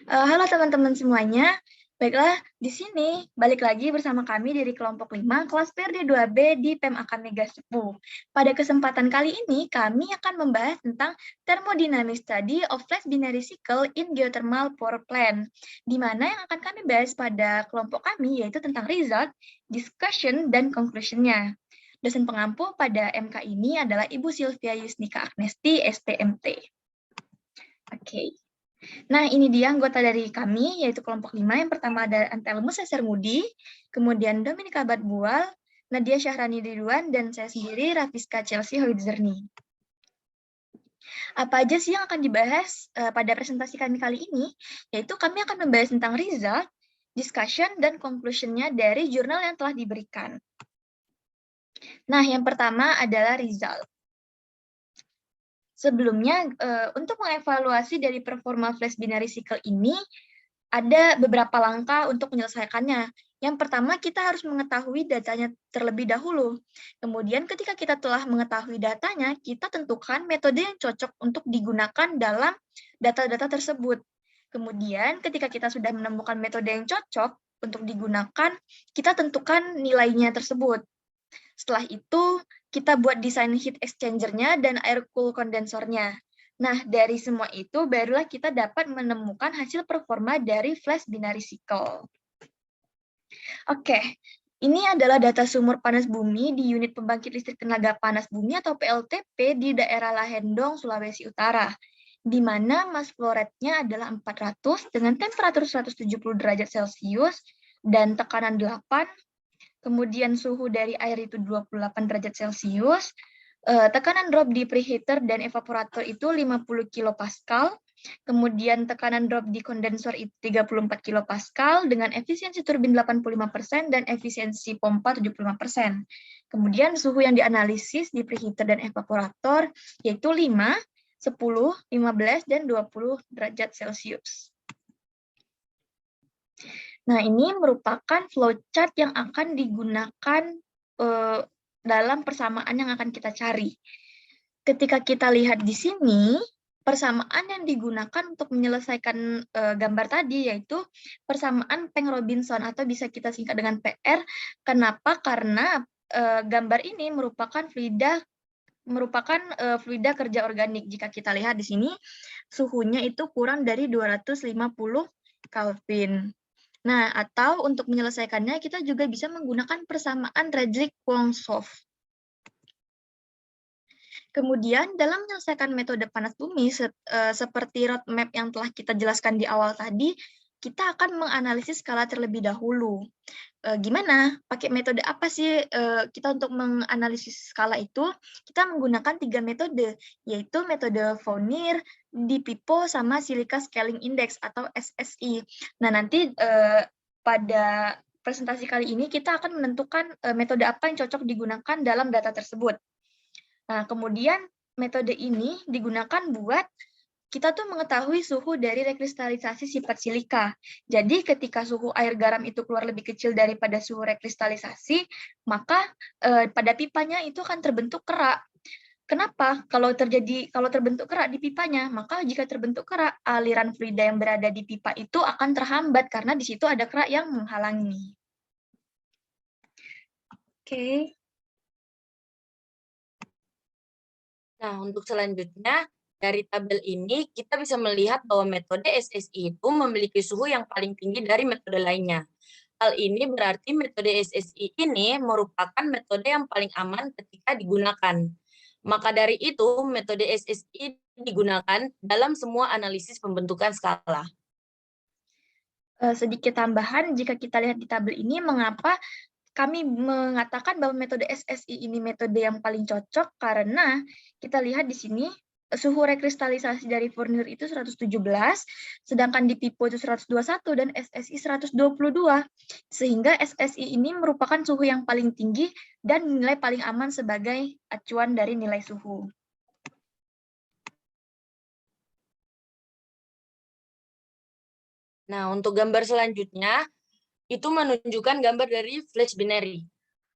Halo teman-teman semuanya. Baiklah, di sini balik lagi bersama kami dari kelompok 5 kelas PRD 2B di PEM Akan Mega Sepuh. Pada kesempatan kali ini, kami akan membahas tentang thermodynamic study of flash binary cycle in geothermal power plant, di mana yang akan kami bahas pada kelompok kami yaitu tentang result, discussion, dan conclusion-nya. Dosen pengampu pada MK ini adalah Ibu Sylvia Yusnika Agnesti, STMT. Oke. Nah, ini dia anggota dari kami, yaitu kelompok 5. Yang pertama ada Antelmus Sesermudi, kemudian Dominika Batbual, Nadia Syahrani Ridwan, dan saya sendiri, Rafiska Chelsea Hoidzerni. Apa aja sih yang akan dibahas pada presentasi kami kali ini? Yaitu kami akan membahas tentang result, discussion, dan conclusion-nya dari jurnal yang telah diberikan. Nah, yang pertama adalah result. Sebelumnya, untuk mengevaluasi dari performa flash binary cycle ini, ada beberapa langkah untuk menyelesaikannya. Yang pertama, kita harus mengetahui datanya terlebih dahulu. Kemudian, ketika kita telah mengetahui datanya, kita tentukan metode yang cocok untuk digunakan dalam data-data tersebut. Kemudian, ketika kita sudah menemukan metode yang cocok untuk digunakan, kita tentukan nilainya tersebut. Setelah itu, kita buat desain heat exchanger-nya dan air cool kondensornya. Nah, dari semua itu, barulah kita dapat menemukan hasil performa dari flash binary cycle. Oke, ini adalah data sumur panas bumi di unit pembangkit listrik tenaga panas bumi atau PLTP di daerah Lahendong, Sulawesi Utara, di mana mass flow rate-nya adalah 400 dengan temperatur 170 derajat Celcius dan tekanan 8. Kemudian suhu dari air itu 28 derajat Celcius, tekanan drop di preheater dan evaporator itu 50 kilopascal, kemudian tekanan drop di kondensor itu 34 kilopascal dengan efisiensi turbin 85% dan efisiensi pompa 75%. Kemudian suhu yang dianalisis di preheater dan evaporator yaitu 5, 10, 15, dan 20 derajat Celcius. Nah, ini merupakan flowchart yang akan digunakan dalam persamaan yang akan kita cari. Ketika kita lihat di sini, persamaan yang digunakan untuk menyelesaikan gambar tadi yaitu persamaan Peng-Robinson atau bisa kita singkat dengan PR. Kenapa? Karena gambar ini merupakan fluida kerja organik. Jika kita lihat di sini, suhunya itu kurang dari 250 Kelvin. Nah, atau untuk menyelesaikannya, kita juga bisa menggunakan persamaan Redlich-Kwong-Soff. Kemudian, dalam menyelesaikan metode panas bumi, seperti roadmap yang telah kita jelaskan di awal tadi, kita akan menganalisis skala terlebih dahulu. Gimana? Pakai metode apa sih kita untuk menganalisis skala itu? Kita menggunakan 3 metode, yaitu metode Fourier, DiPipo, sama Silica Scaling Index atau SSI. Nah, nanti pada presentasi kali ini kita akan menentukan metode apa yang cocok digunakan dalam data tersebut. Nah, kemudian metode ini digunakan buat kita tuh mengetahui suhu dari rekristalisasi sifat silika. Jadi ketika suhu air garam itu keluar lebih kecil daripada suhu rekristalisasi, maka pada pipanya itu akan terbentuk kerak. Kenapa? Kalau terbentuk kerak di pipanya, maka jika terbentuk kerak, aliran fluida yang berada di pipa itu akan terhambat karena di situ ada kerak yang menghalangi. Oke. Nah, untuk selanjutnya, dari tabel ini kita bisa melihat bahwa metode SSI itu memiliki suhu yang paling tinggi dari metode lainnya. Hal ini berarti metode SSI ini merupakan metode yang paling aman ketika digunakan. Maka dari itu, metode SSI digunakan dalam semua analisis pembentukan skala. Sedikit tambahan, jika kita lihat di tabel ini, mengapa kami mengatakan bahwa metode SSI ini metode yang paling cocok karena kita lihat di sini suhu rekristalisasi dari Fourier itu 117, sedangkan di PIPO itu 121 dan SSI 122. Sehingga SSI ini merupakan suhu yang paling tinggi dan nilai paling aman sebagai acuan dari nilai suhu. Nah, untuk gambar selanjutnya, itu menunjukkan gambar dari flash binary.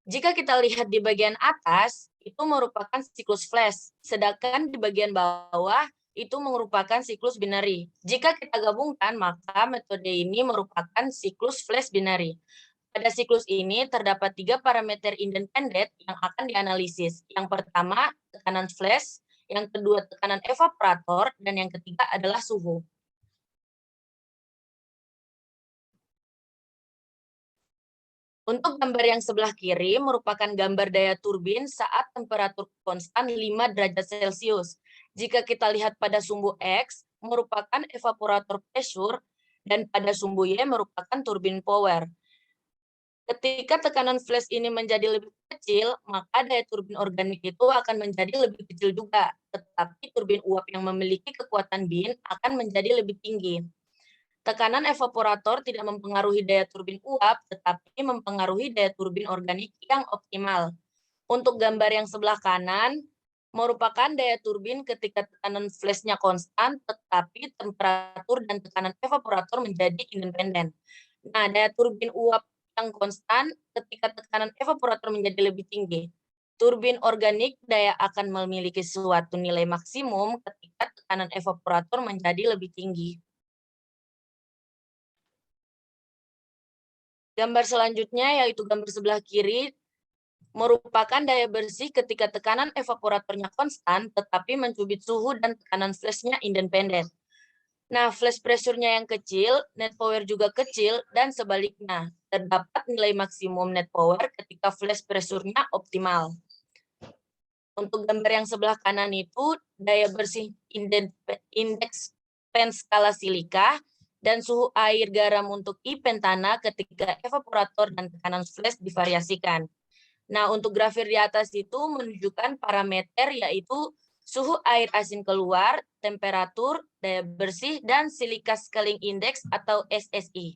Jika kita lihat di bagian atas, itu merupakan siklus flash, sedangkan di bagian bawah itu merupakan siklus binari. Jika kita gabungkan, maka metode ini merupakan siklus flash binari. Pada siklus ini terdapat 3 parameter independen yang akan dianalisis. Yang pertama, tekanan flash, yang kedua tekanan evaporator, dan yang ketiga adalah suhu. Untuk gambar yang sebelah kiri merupakan gambar daya turbin saat temperatur konstan 5 derajat Celcius. Jika kita lihat pada sumbu X, merupakan evaporator pressure, dan pada sumbu Y merupakan turbin power. Ketika tekanan flash ini menjadi lebih kecil, maka daya turbin organik itu akan menjadi lebih kecil juga, tetapi turbin uap yang memiliki kekuatan bin akan menjadi lebih tinggi. Tekanan evaporator tidak mempengaruhi daya turbin uap, tetapi mempengaruhi daya turbin organik yang optimal. Untuk gambar yang sebelah kanan, merupakan daya turbin ketika tekanan flash-nya konstan, tetapi temperatur dan tekanan evaporator menjadi independen. Nah, daya turbin uap yang konstan ketika tekanan evaporator menjadi lebih tinggi. Turbin organik daya akan memiliki suatu nilai maksimum ketika tekanan evaporator menjadi lebih tinggi. Gambar selanjutnya yaitu gambar sebelah kiri merupakan daya bersih ketika tekanan evaporatornya konstan tetapi mencubit suhu dan tekanan flash-nya independen. Nah, flash pressure-nya yang kecil, net power juga kecil, dan sebaliknya. Terdapat nilai maksimum net power ketika flash pressure-nya optimal. Untuk gambar yang sebelah kanan itu, daya bersih indeks pen skala silika, dan suhu air garam untuk I pentana ketika evaporator dan tekanan flash divariasikan. Nah, untuk grafir di atas itu menunjukkan parameter yaitu suhu air asin keluar, temperatur, daya bersih, dan silika scaling index atau SSI.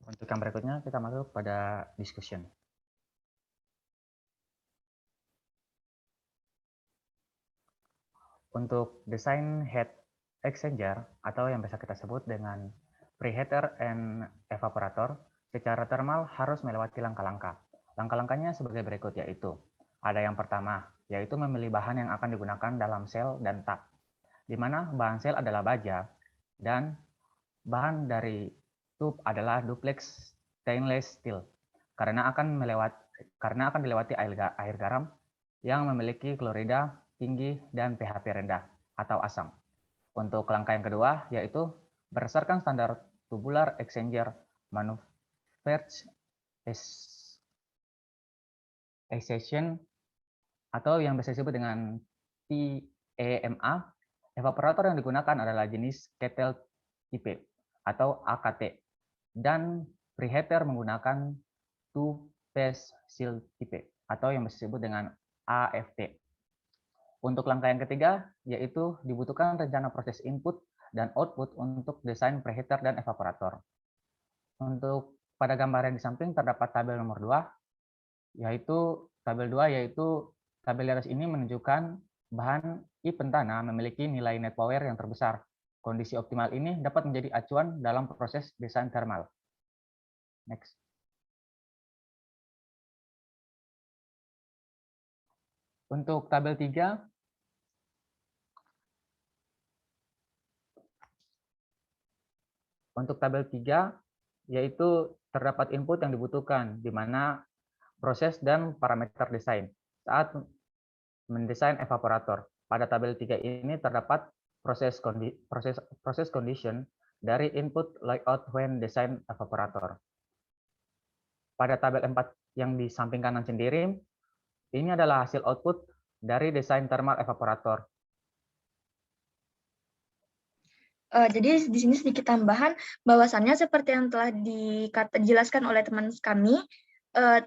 Untuk yang berikutnya kita masuk pada discussion. Untuk desain heat exchanger atau yang biasa kita sebut dengan preheater and evaporator, secara thermal harus melewati langkah-langkah. Langkah-langkahnya sebagai berikut yaitu, ada yang pertama, yaitu memilih bahan yang akan digunakan dalam sel dan tap, di mana bahan sel adalah baja dan bahan dari tube adalah duplex stainless steel, karena akan dilewati air garam yang memiliki klorida tinggi dan pH rendah atau asam. Untuk langkah yang kedua yaitu berdasarkan standar tubular exchanger manufacturing atau yang biasa disebut dengan TEMA, evaporator yang digunakan adalah jenis kettle tipe atau AKT dan preheater menggunakan two-phase seal tipe atau yang biasa disebut dengan AFT. Untuk langkah yang ketiga, yaitu dibutuhkan rencana proses input dan output untuk desain preheater dan evaporator. Untuk pada gambar yang di samping terdapat tabel nomor 2, yaitu tabel 2 yaitu tabel di atas ini menunjukkan bahan I pentana memiliki nilai net power yang terbesar. Kondisi optimal ini dapat menjadi acuan dalam proses desain thermal. Next. Untuk tabel 3, yaitu terdapat input yang dibutuhkan, di mana proses dan parameter desain saat mendesain evaporator. Pada tabel 3 ini terdapat proses condition dari input layout when design evaporator. Pada tabel 4 yang di samping kanan sendiri, ini adalah hasil output dari desain thermal evaporator. Jadi di sini sedikit tambahan, bahwasannya seperti yang telah dijelaskan oleh teman kami,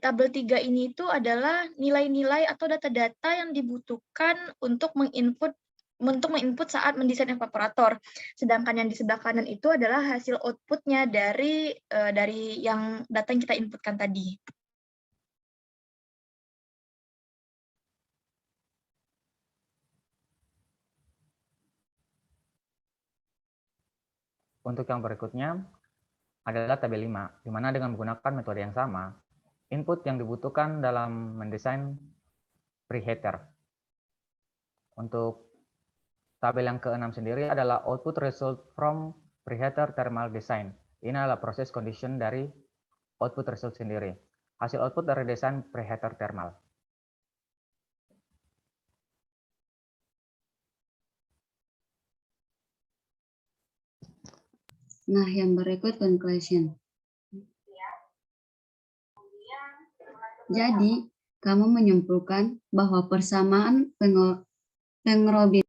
tabel 3 ini itu adalah nilai-nilai atau data-data yang dibutuhkan untuk menginput saat mendesain evaporator. Sedangkan yang di sebelah kanan itu adalah hasil outputnya dari yang data yang kita inputkan tadi. Untuk yang berikutnya adalah tabel 5, di mana dengan menggunakan metode yang sama, input yang dibutuhkan dalam mendesain preheater. Untuk tabel yang ke-6 sendiri adalah output result from preheater thermal design. Ini adalah proses condition dari output result sendiri. Hasil output dari desain preheater thermal. Nah, yang berikut conclusion. Jadi, kamu menyimpulkan bahwa persamaan pengrobin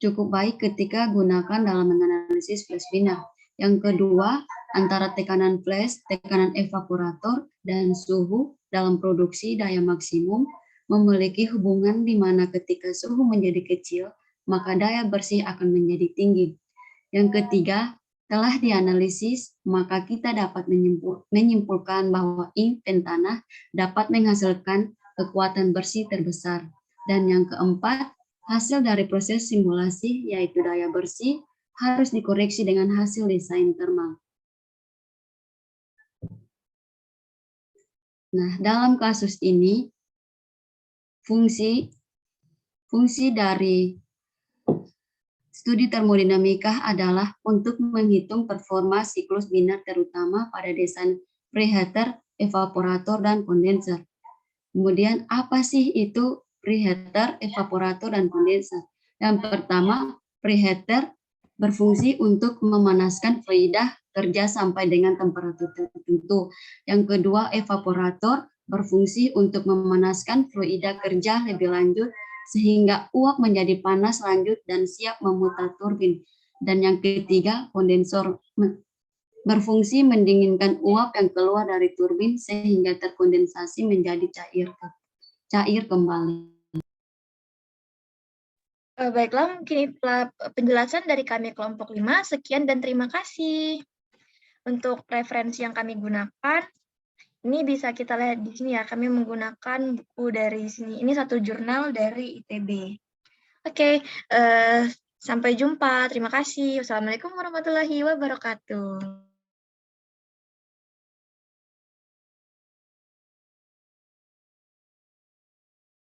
cukup baik ketika gunakan dalam menganalisis flash binar. Yang kedua, antara tekanan flash, tekanan evaporator, dan suhu dalam produksi daya maksimum memiliki hubungan di mana ketika suhu menjadi kecil, maka daya bersih akan menjadi tinggi. Yang ketiga, telah dianalisis, maka kita dapat menyimpulkan bahwa ink pen tanah dapat menghasilkan kekuatan bersih terbesar. Dan yang keempat, hasil dari proses simulasi, yaitu daya bersih, harus dikoreksi dengan hasil desain thermal. Nah, dalam kasus ini, fungsi dari studi termodinamika adalah untuk menghitung performa siklus binar terutama pada desain preheater, evaporator, dan kondenser. Kemudian apa sih itu preheater, evaporator, dan kondenser? Yang pertama, preheater berfungsi untuk memanaskan fluida kerja sampai dengan temperatur tertentu. Yang kedua, evaporator berfungsi untuk memanaskan fluida kerja lebih lanjut sehingga uap menjadi panas lanjut dan siap memutar turbin. Dan yang ketiga, kondensor berfungsi mendinginkan uap yang keluar dari turbin sehingga terkondensasi menjadi cair kembali. Baiklah, mungkin itulah penjelasan dari kami kelompok 5. Sekian dan terima kasih. Untuk referensi yang kami gunakan, ini bisa kita lihat di sini ya, kami menggunakan buku dari sini. Ini satu jurnal dari ITB. Oke, sampai jumpa. Terima kasih. Wassalamualaikum warahmatullahi wabarakatuh.